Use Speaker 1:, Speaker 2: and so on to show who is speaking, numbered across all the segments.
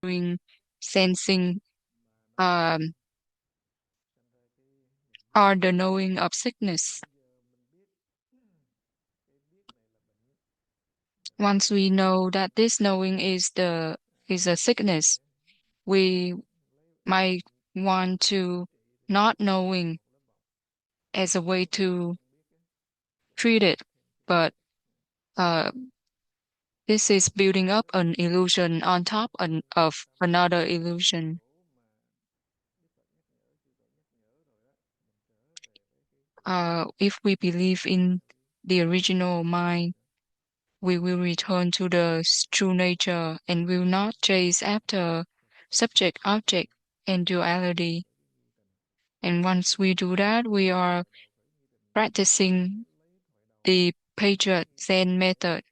Speaker 1: doing sensing, or the knowing of sickness. Once we know that this knowing is a sickness, we might want to not knowing as a way to treat it, but uh, this is building up an illusion on top of another illusion. If we believe in the original mind, we will return to the true nature and will not chase after subject, object, and duality. And once we do that, we are practicing the Patriot Zen method.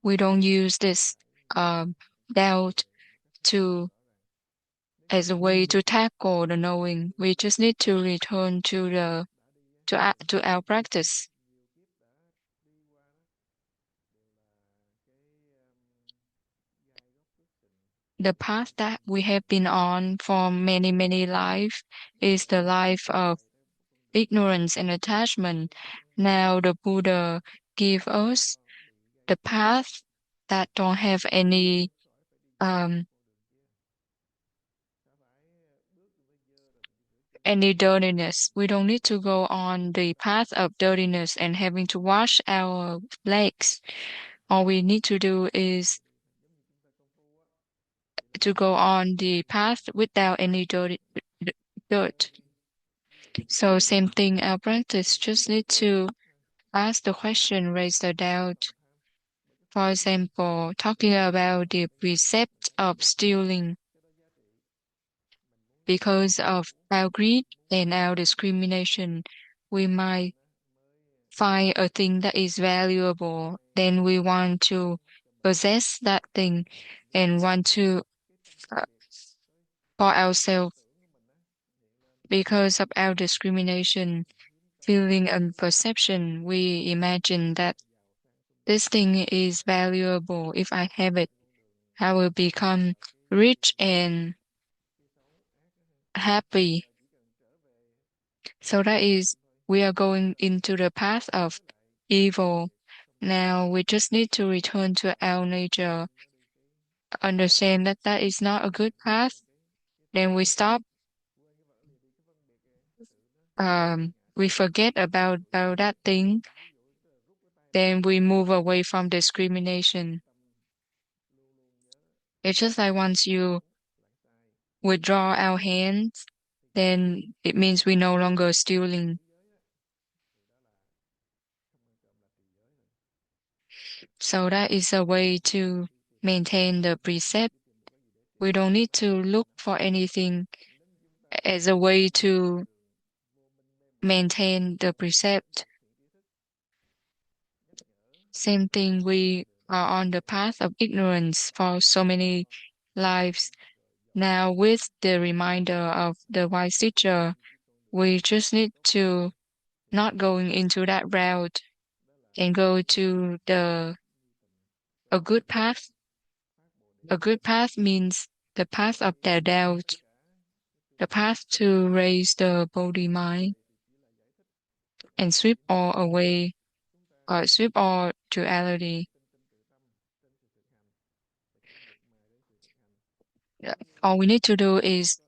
Speaker 1: We don't use this doubt to as a way to tackle the knowing. We just need to return to to our practice. The path that we have been on for many, many lives is the life of ignorance and attachment. Now the Buddha give us the path that don't have um, any dirtiness. We don't need to go on the path of dirtiness and having to wash our legs. All we need to do is to go on the path without any dirt. So same thing, our practice just need to ask the question, raise the doubt. For example, talking about the precept of stealing because of our greed and our discrimination, we might find a thing that is valuable. Then we want to possess that thing and want to uh, for ourselves because of our discrimination, feeling and perception. We imagine that this thing is valuable. If I have it, I will become rich and happy. So that is, we are going into the path of evil. Now we just need to return to our nature, understand that that is not a good path. Then we stop, we forget about that thing. Then we move away from discrimination. It's just like once you withdraw our hands, then it means we no longer stealing. So that is a way to maintain the precept. We don't need to look for anything as a way to maintain the precept. Same thing, we are on the path of ignorance for so many lives. Now, with the reminder of the wise teacher, we just need to not going into that route and go to a good path. A good path means the path of the doubt, the path to raise the body mind and sweep all away, sweep all duality. All we need to do is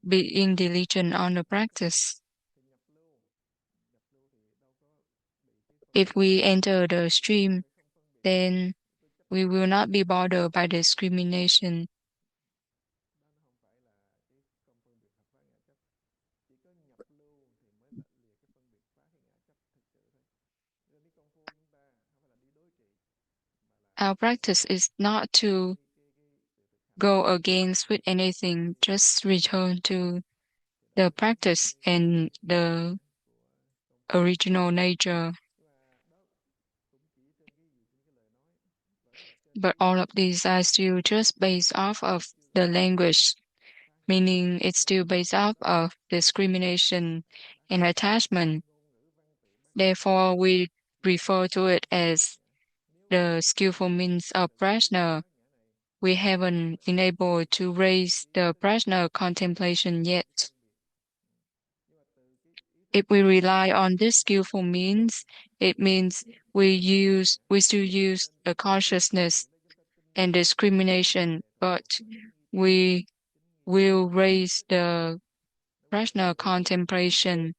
Speaker 1: being diligent on the practice. If we enter the stream, then we will not be bothered by discrimination. Our practice is not to go against with anything, just return to the practice and the original nature. But all of these are still just based off of the language, meaning it's still based off of discrimination and attachment. Therefore, we refer to it as the skillful means of prajna, we haven't been able to raise the prajna contemplation yet. If we rely on this skillful means, it means we still use the consciousness and discrimination, but we will raise the prajna contemplation.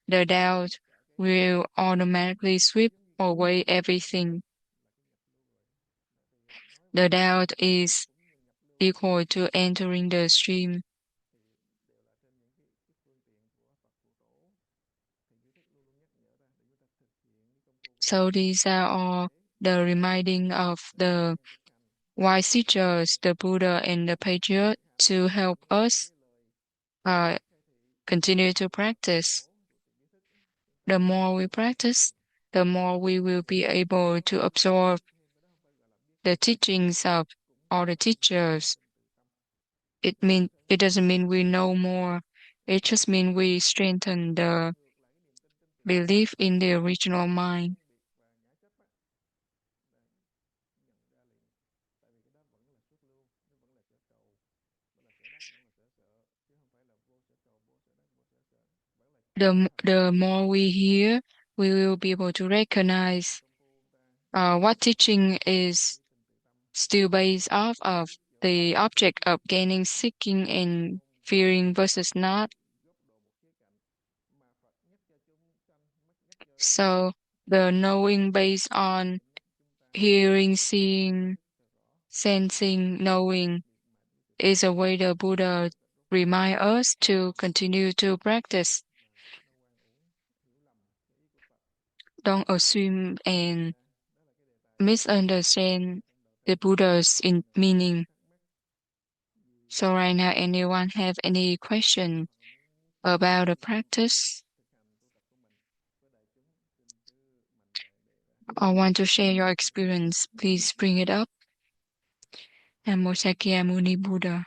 Speaker 1: The doubt will automatically sweep away everything. The doubt is equal to entering the stream. So these are all the reminding of the wise teachers, the Buddha and the patriot to help us uh, continue to practice. The more we practice, the more we will be able to absorb the teachings of all the teachers. It doesn't mean we know more. It just means we strengthen the belief in the original mind. The more we hear, we will be able to recognize what teaching is still based off of the object of gaining, seeking, and fearing versus not. So the knowing based on hearing, seeing, sensing, knowing is a way the Buddha remind us to continue to practice. Don't assume and misunderstand the Buddha's meaning. So right now, anyone have any question about the practice or want to share your experience? Please bring it up. Namo Sakyamuni Buddha.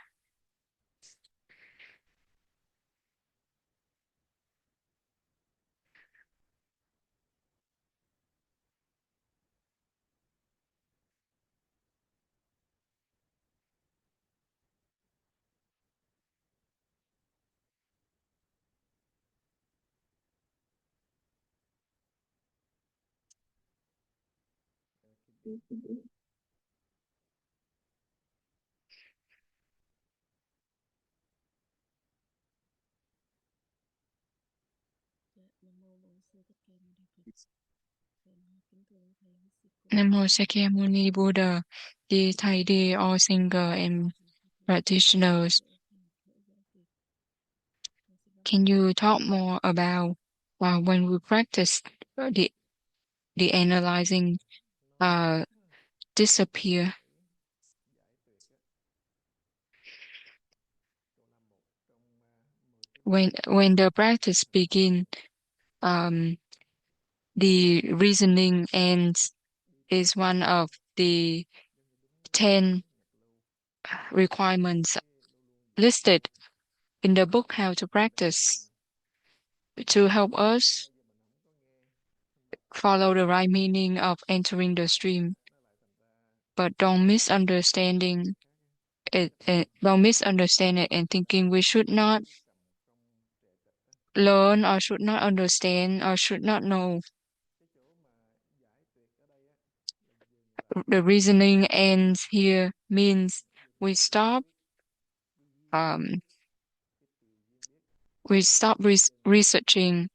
Speaker 1: Namo Sakyamuni Buddha, dear Thai, dear all singer and practitioners. Can you talk more about when we practice the analyzing disappear? When the practice begin, um, the reasoning ends is one of the 10 requirements listed in the book How to Practice to help us follow the right meaning of entering the stream. But don't misunderstand it and thinking we should not learn or should not understand or should not know. The reasoning ends here means we stop um researching,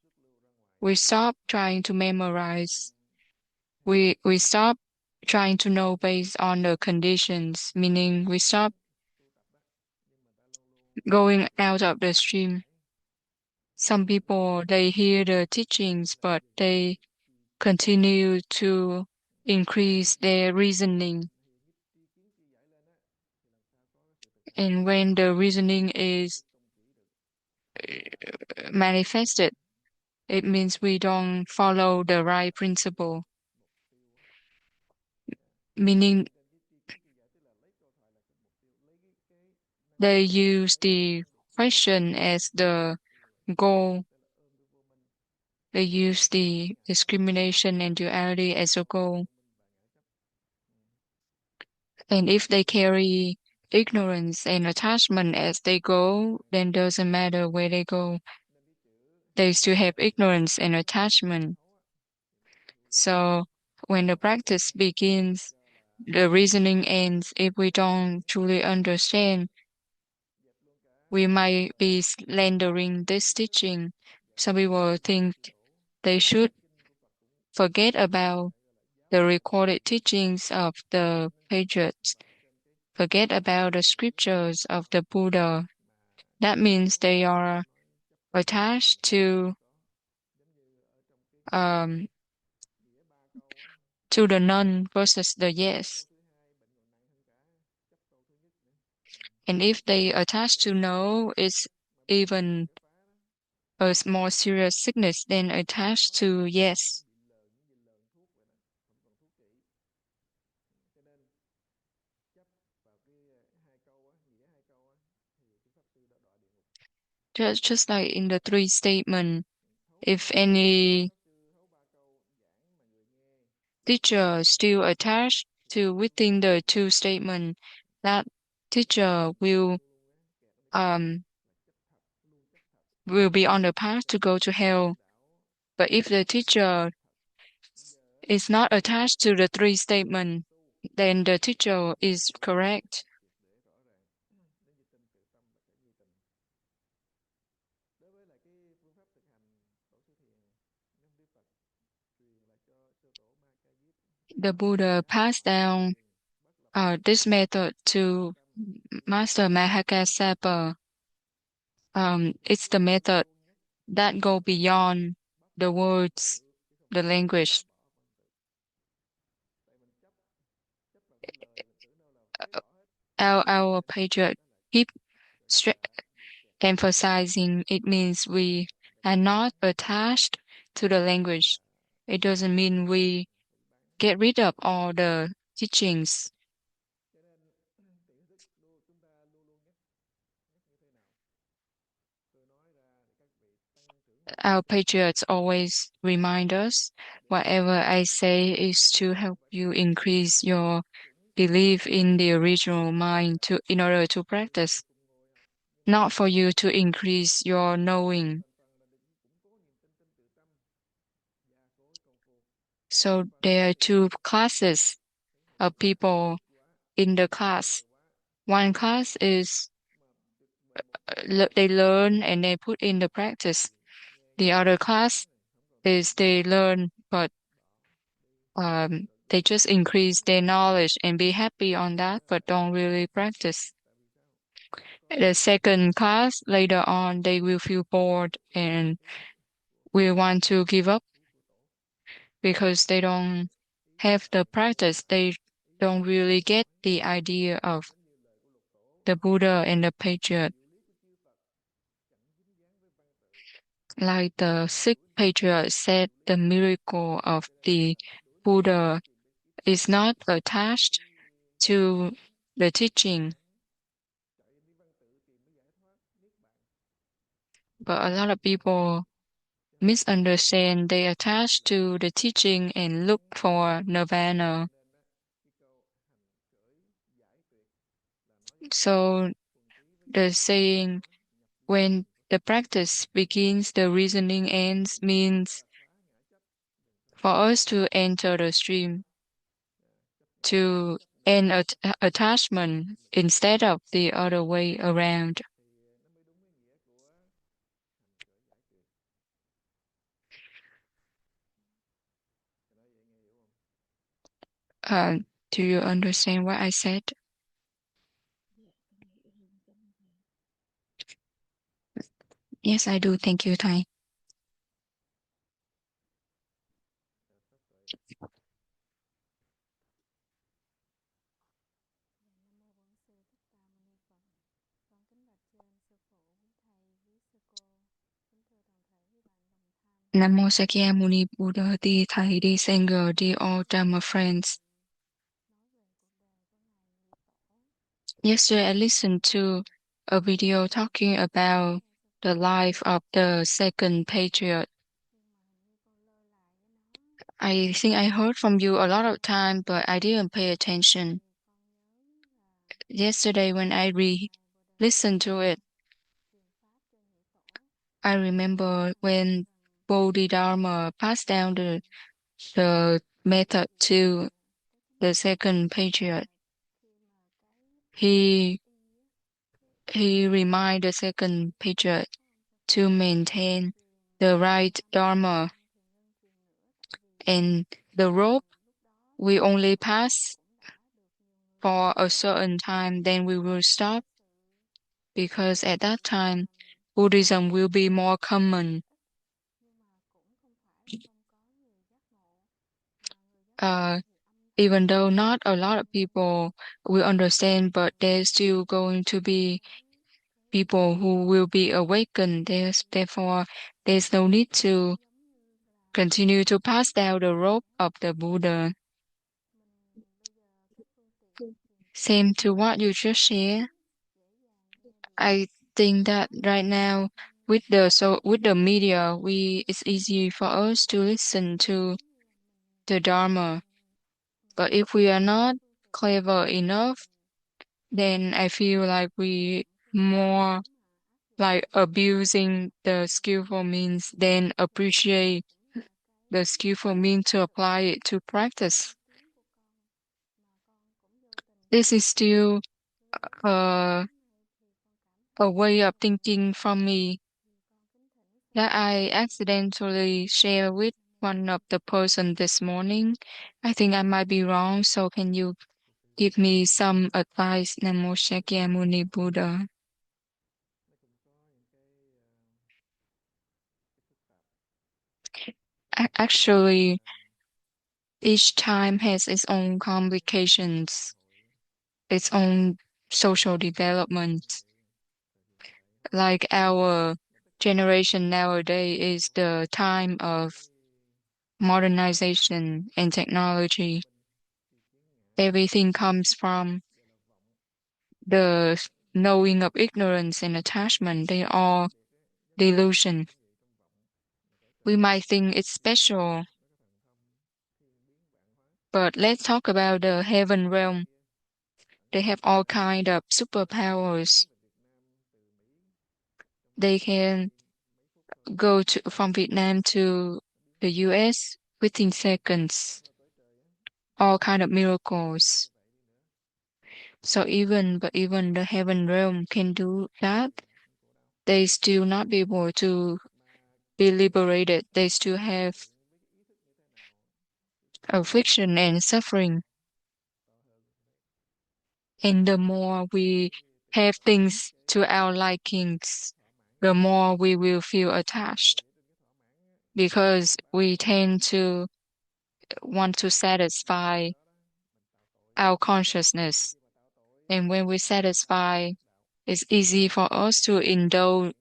Speaker 1: we stop trying to memorize, we stop trying to know based on the conditions, meaning we stop going out of the stream. Some people they hear the teachings but they continue to increase their reasoning. And when the reasoning is manifested, it means we don't follow the right principle, meaning they use the question as the goal. They use the discrimination and duality as a goal. And if they carry ignorance and attachment as they go, then doesn't matter where they go. They still have ignorance and attachment. So when the practice begins, the reasoning ends. If we don't truly understand, we might be slandering this teaching. Some people think they should forget about the recorded teachings of the patriots, forget about the scriptures of the Buddha. That means they are attached um, to the none versus the yes. And if they attach to no, it's even a more serious sickness than attached to yes. Just like in the three statement, if any teacher still attached to within the two statement, that teacher um will be on the path to go to hell. But if the teacher is not attached to the three statement, then the teacher is correct. The Buddha passed down this method to Master Mahakasapa. It's the method that go beyond the words, the language. Our patriot keep emphasizing it means we are not attached to the language. It doesn't mean we get rid of all the teachings. Our patriots always remind us whatever I say is to help you increase your belief in the original mind in order to practice, not for you to increase your knowing. So there are two classes of people in the class. One class is they learn and they put in the practice. The other class is they learn but they just increase their knowledge and be happy on that, but don't really practice. The second class, later on, they will feel bored and will want to give up because they don't have the practice. They don't really get the idea of the Buddha and the patriot. Like the sick patriot said, the miracle of the Buddha is not attached to the teaching. But a lot of people misunderstand. They attach to the teaching and look for nirvana. So the saying, when the practice begins, the reasoning ends, means for us to enter the stream, to end attachment instead of the other way around. Uh, do you understand what I said? Yes, I do. Thank you, Thầy. Namo Sakyamuni Buddha, dear Thầy, dear Sangha, dear all Dharma friends. Yesterday, I listened to a video talking about the life of the second patriot. I think I heard from you a lot of time, but I didn't pay attention. Yesterday, when I listened to it, I remember when Bodhidharma passed down the method to the second patriarch. He he reminded the second patriarch to maintain the right Dharma, and the rope we only pass for a certain time, then we will stop, because at that time Buddhism will be more common. Uh, Even though not a lot of people will understand, but there's still going to be people who will be awakened. Therefore, there's no need to continue to pass down the rope of the Buddha. Same to what you just shared. I think that right now with the media, it's easy for us to listen to the Dharma. But if we are not clever enough, then I feel like we more like abusing the skillful means than appreciate the skillful means to apply it to practice. This is still uh, a way of thinking from me that I accidentally share with one of the person this morning. I think I might be wrong, so can you give me some advice, Namo Shakyamuni Buddha? Actually, each time has its own complications, its own social development. Like our generation nowadays is the time of modernization and technology. Everything comes from the knowing of ignorance and attachment. They are delusion. We might think it's special, but let's talk about the heaven realm. They have all kind of superpowers. They can go from Vietnam to the US within seconds. All kind of miracles. So even the heaven realm can do that. They still not be able to be liberated. They still have affliction and suffering. And the more we have things to our likings, the more we will feel attached, because we tend to want to satisfy our consciousness. And when we satisfy, it's easy for us to indulge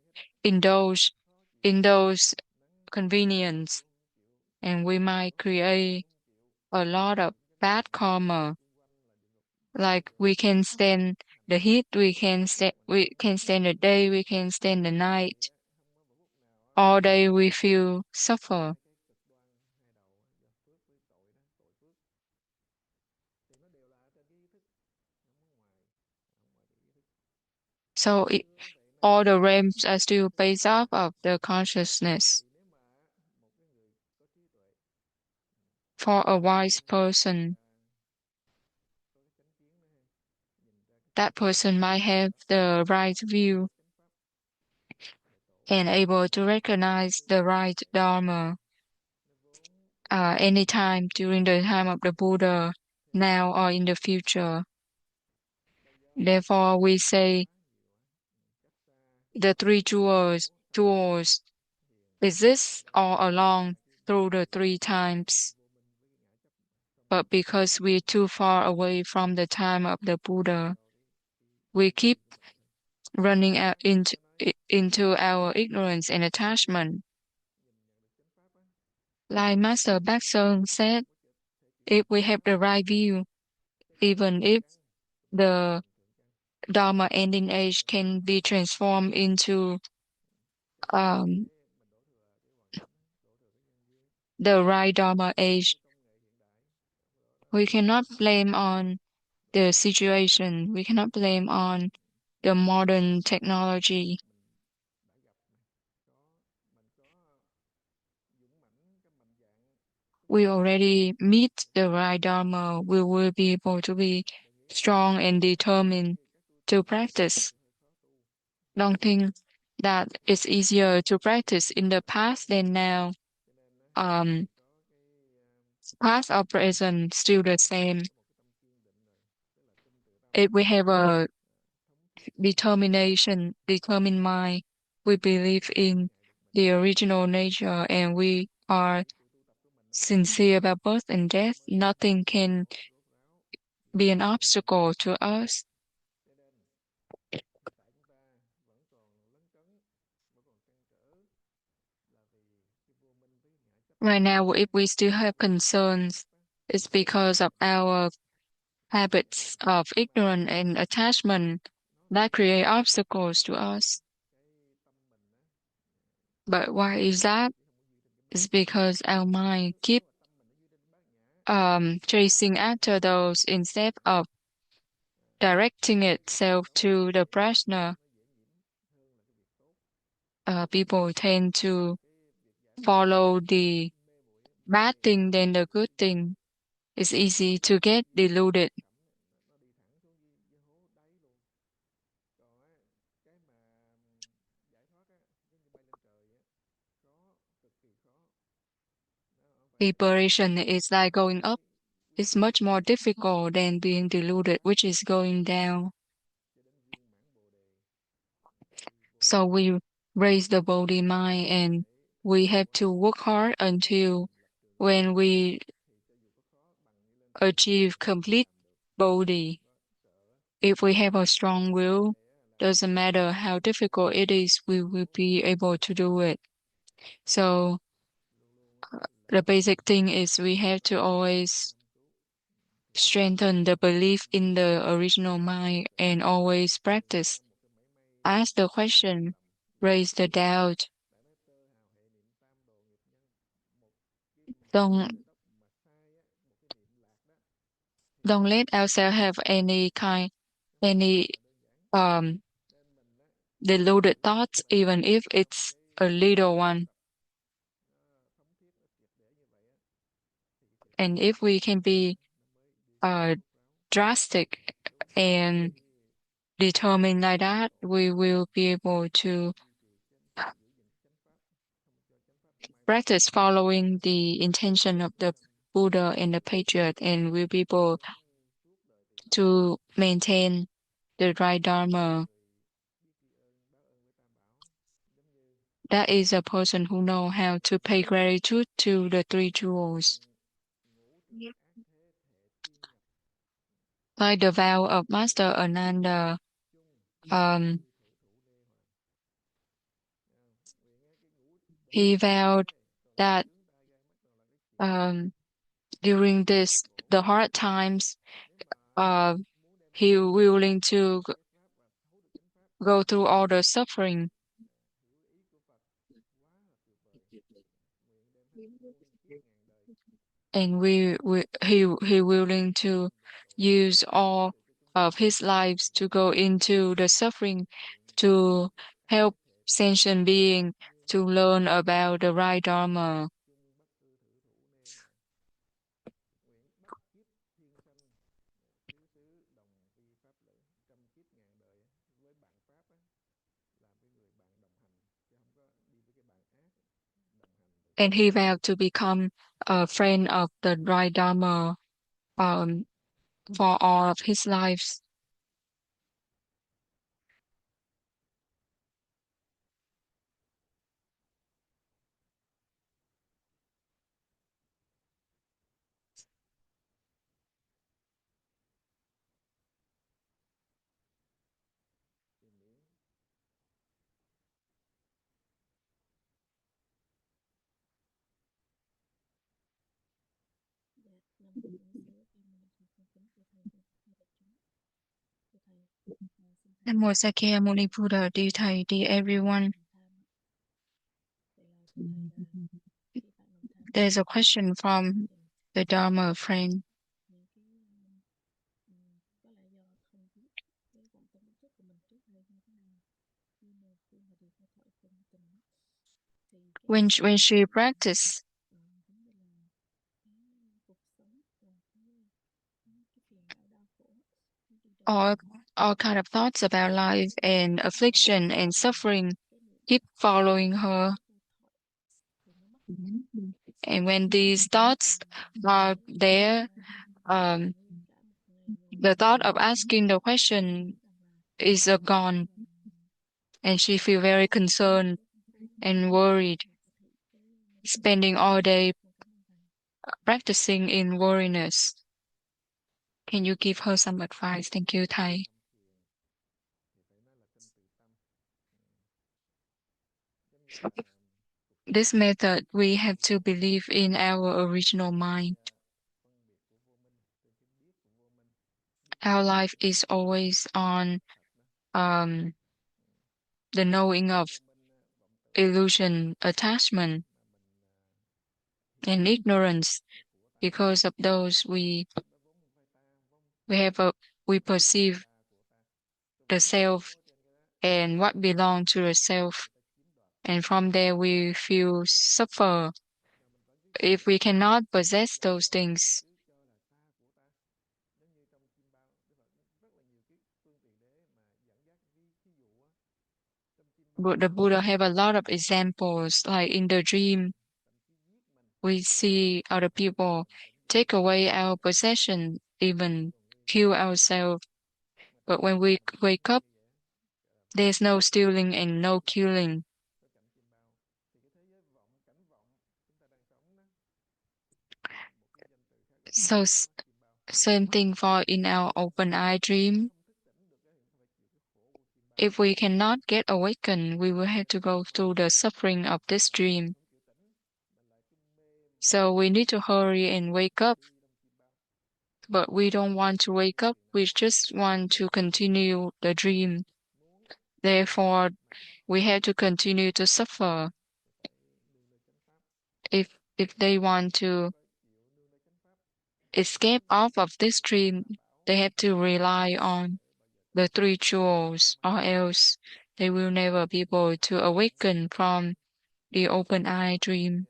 Speaker 1: in those convenience, and we might create a lot of bad karma. Like we can stand the heat, we can stand the day, we can stand the night. All day we feel suffer. So all the realms are still based off of the consciousness. For a wise person, that person might have the right view and able to recognize the right Dharma anytime during the time of the Buddha, now or in the future. Therefore, we say the three jewels exist all along through the three times. But because we're too far away from the time of the Buddha, we keep running out into our ignorance and attachment. Like Master Baksun said, if we have the right view, even if the Dharma ending age can be transformed into um, the right Dharma age, we cannot blame on the situation. We cannot blame on the modern technology. We already meet the right Dharma. We will be able to be strong and determined to practice. Don't think that it's easier to practice in the past than now. Um, Past or present still the same. If we have a determined mind, we believe in the original nature and we are sincere about birth and death, nothing can be an obstacle to us. Right now, if we still have concerns, it's because of our habits of ignorance and attachment that create obstacles to us. But why is that? It's because our mind keep chasing after those instead of directing itself to the prajna. People tend to follow the bad thing than the good thing. It's easy to get deluded. Liberation is like going up. It's much more difficult than being deluded, which is going down. So we raise the body mind and we have to work hard until when we achieve complete body. If we have a strong will, doesn't matter how difficult it is, we will be able to do it. So the basic thing is we have to always strengthen the belief in the original mind and always practice. Ask the question, raise the doubt. Don't don't let ourselves have any um deluded thoughts, even if it's a little one. And if we can be uh drastic and determined like that, we will be able to practice following the intention of the Buddha and the Patriot, and we'll be able to maintain the right Dharma. That is a person who know how to pay gratitude to the three jewels. Like the vow of Master Ananda, um, he vowed that during the hard times, uh, he willing to go through all the suffering, and he willing to use all of his lives to go into the suffering to help sentient being to learn about the right Dharma. And he vowed to become a friend of the right Dharma um, for all of his lives. Namo Sakya Muni Buddha, dear Thầy, dear everyone. There's a question from the Dharma friend. When she practice all all kind of thoughts about life and affliction and suffering keep following her. And when these thoughts are there, um, the thought of asking the question is gone, and she feel very concerned and worried, spending all day practicing in worriness. Can you give her some advice? Thank you, Thầy. This method, we have to believe in our original mind. Our life is always on the knowing of illusion, attachment, and ignorance. Because of those, we have a we perceive the self and what belongs to the self, and from there we feel suffer. If we cannot possess those things, but the Buddha have a lot of examples, like in the dream, we see other people take away our possession, even kill ourselves. But when we wake up, there's no stealing and no killing. So same thing for in our open eye dream. If we cannot get awakened, we will have to go through the suffering of this dream. So we need to hurry and wake up. But we don't want to wake up. We just want to continue the dream. Therefore, we have to continue to suffer. If they want to escape off of this dream, they have to rely on the three jewels, or else they will never be able to awaken from the open eye dream.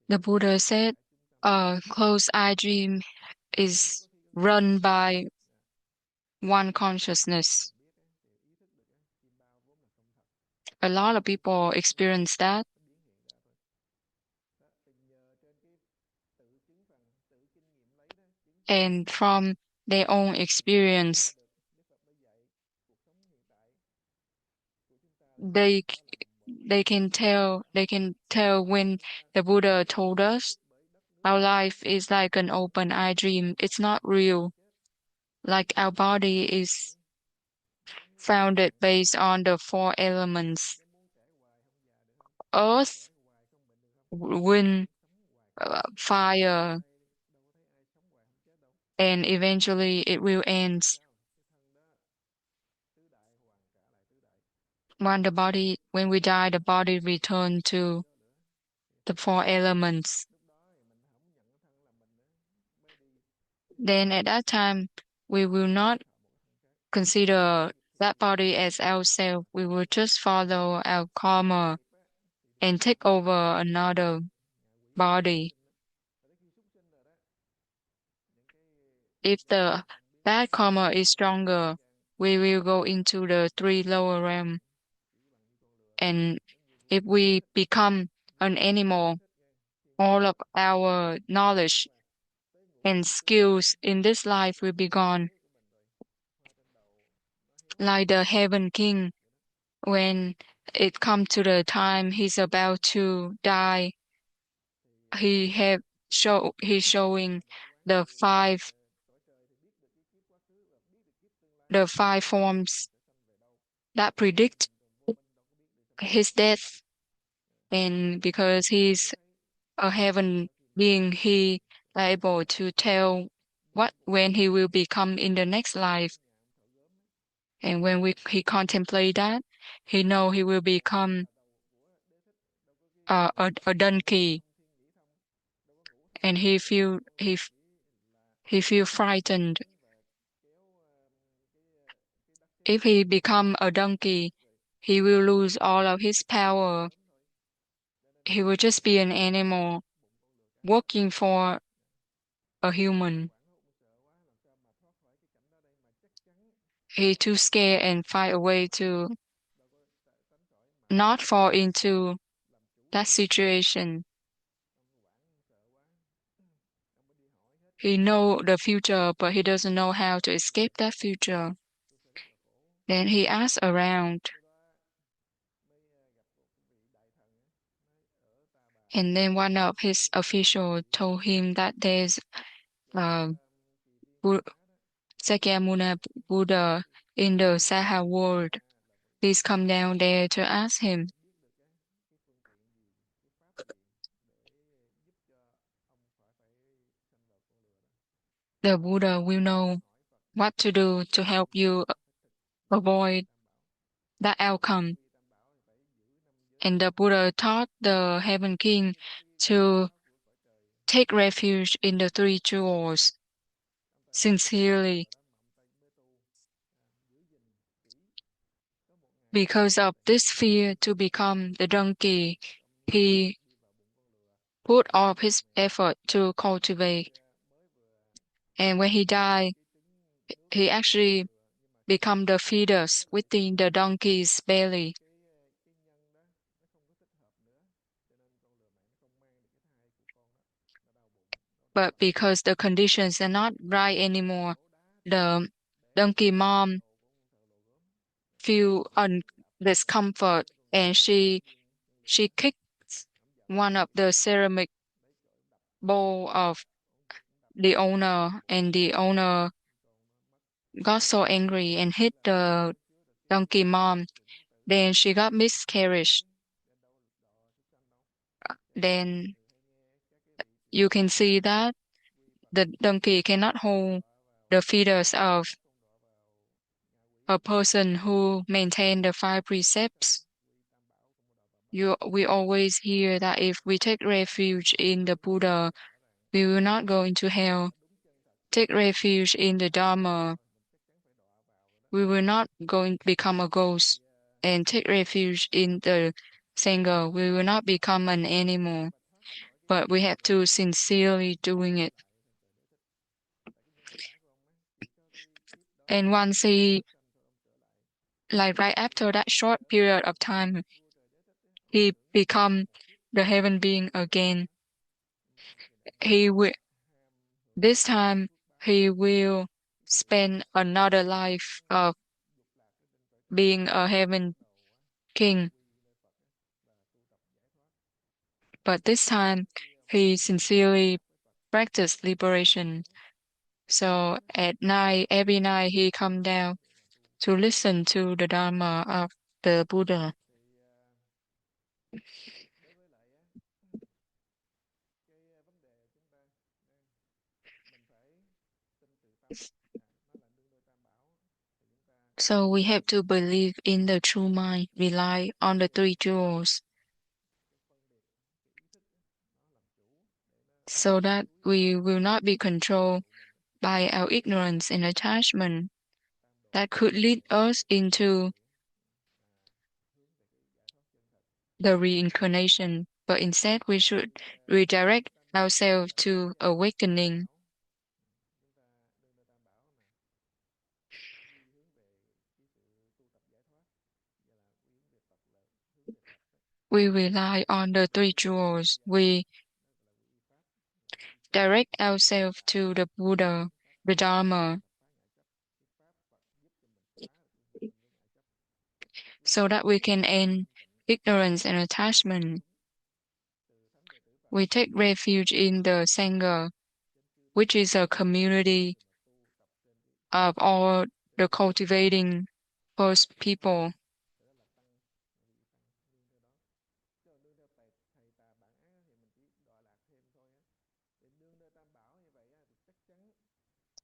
Speaker 1: The Buddha said, closed eye dream is run by one consciousness. A lot of people experience that. And from their own experience, they they can tell when the Buddha told us our life is like an open eye dream. It's not real. Like our body is founded based on the four elements: earth, wind, fire, and eventually it will end. When we die, the body return to the four elements. Then at that time, we will not consider that body as ourselves. We will just follow our karma and take over another body. If the bad karma is stronger, we will go into the three lower realm. And if we become an animal, all of our knowledge and skills in this life will be gone. Like the heaven king, when it comes to the time he's about to die, he's showing the five forms that predict his death. And because he's a heaven being, he able to tell when he will become in the next life. And when he contemplate that, he know he will become a donkey. and he feel frightened. If he become a donkey, he will lose all of his power. He will just be an animal working for a human. He too scared and find a way to not fall into that situation. He know the future, but he doesn't know how to escape that future. Then he asks around, and then one of his officials told him that there's uh, Bu- Sakyamuni Buddha in the Saha world. Please come down there to ask him. The Buddha will know what to do to help you avoid that outcome. And the Buddha taught the Heaven King to take refuge in the three jewels sincerely. Because of this fear to become the donkey, he put all of his effort to cultivate. And when he died, he actually become the fetus within the donkey's belly. But because the conditions are not right anymore, the donkey mom feel discomfort, and she kicked one of the ceramic bowl of the owner, and the owner got so angry and hit the donkey mom. Then she got miscarriage. Then you can see that the donkey cannot hold the fetus of a person who maintain the five precepts. We always hear that if we take refuge in the Buddha, we will not go into hell. Take refuge in the Dharma, we will not going to become a ghost. And take refuge in the Sangha, we will not become an animal. But we have to sincerely doing it. And once he, like right after that short period of time, he become the heaven being again. He will, this time he will spend another life of being a heaven king. But this time he sincerely practiced liberation. So at night, every night he come down to listen to the Dharma of the Buddha. So we have to believe in the true mind, rely on the three jewels, so that we will not be controlled by our ignorance and attachment that could lead us into the reincarnation, but instead we should redirect ourselves to awakening. We rely on the three jewels. We direct ourselves to the Buddha, the Dharma, so that we can end ignorance and attachment. We take refuge in the Sangha, which is a community of all the cultivating first people.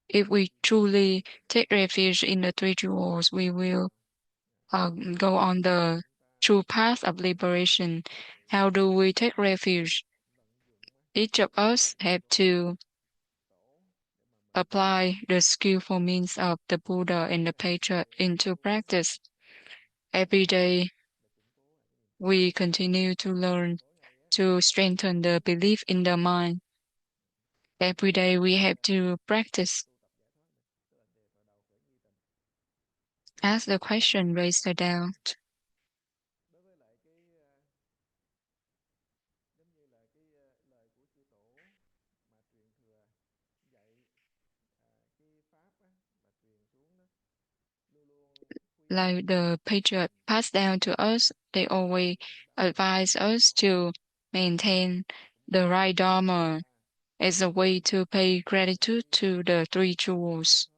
Speaker 1: If we truly take refuge in the three jewels, we will go on the true path of liberation. How do we take refuge? Each of us have to apply the skillful means of the Buddha and the Patriot into practice. Every day, we continue to learn to strengthen the belief in the mind. Every day, we have to practice. Ask the question, raise the doubt. Like the Patriot passed down to us, they always advise us to maintain the right Dharma as a way to pay gratitude to the three jewels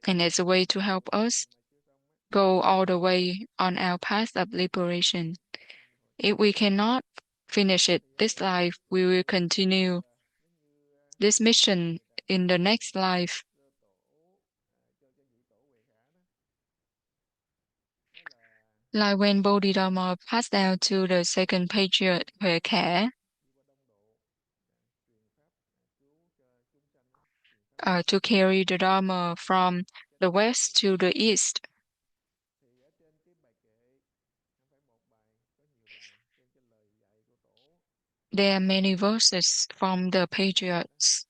Speaker 1: and as a way to help us go all the way on our path of liberation. If we cannot finish it this life, we will continue this mission in the next life. Like when Bodhidharma passed down to the second patriarch Huệ Khả, to carry the Dharma from the west to the east. There are many verses from the patriarchs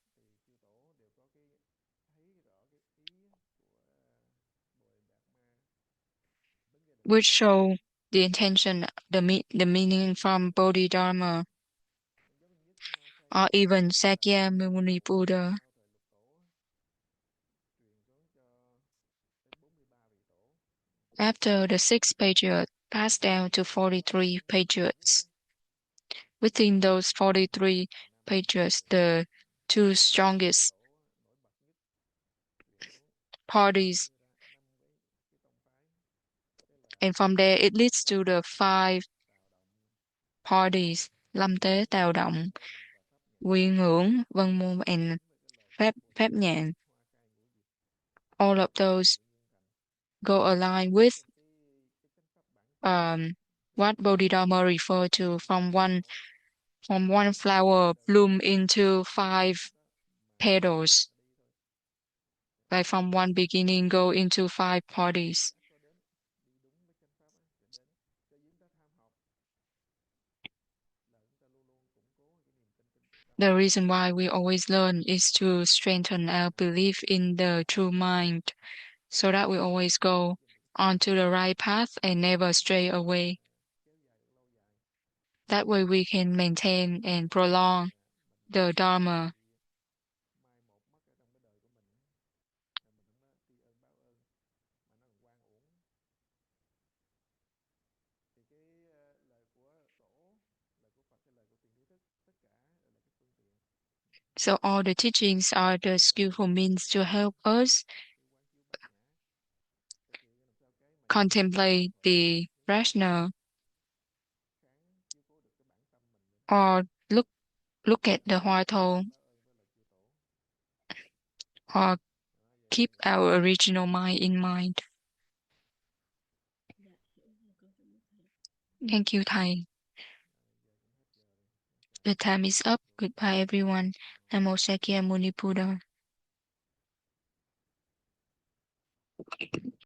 Speaker 1: which show the intention, the meaning from Bodhidharma, or even Sakyamuni Buddha. After the sixth patriarch passed down to 43 patriarchs. Within those 43 patriarchs, the two strongest parties, and from there it leads to the five parties: Lâm Tế, Tào Động, Quy Ngưỡng, Vân Môn, and Pháp Nhạn. All of those go align with what Bodhidharma referred to from one flower bloom into five petals. Like from one beginning go into five parties. The reason why we always learn is to strengthen our belief in the true mind, so that we always go onto the right path and never stray away. That way we can maintain and prolong the Dharma. So all the teachings are the skillful means to help us contemplate the rational, or look at the Hoa Thou, or keep our original mind in mind. Thank you, Thầy. The time is up. Goodbye, everyone. Namo Sakyamuni Buddha.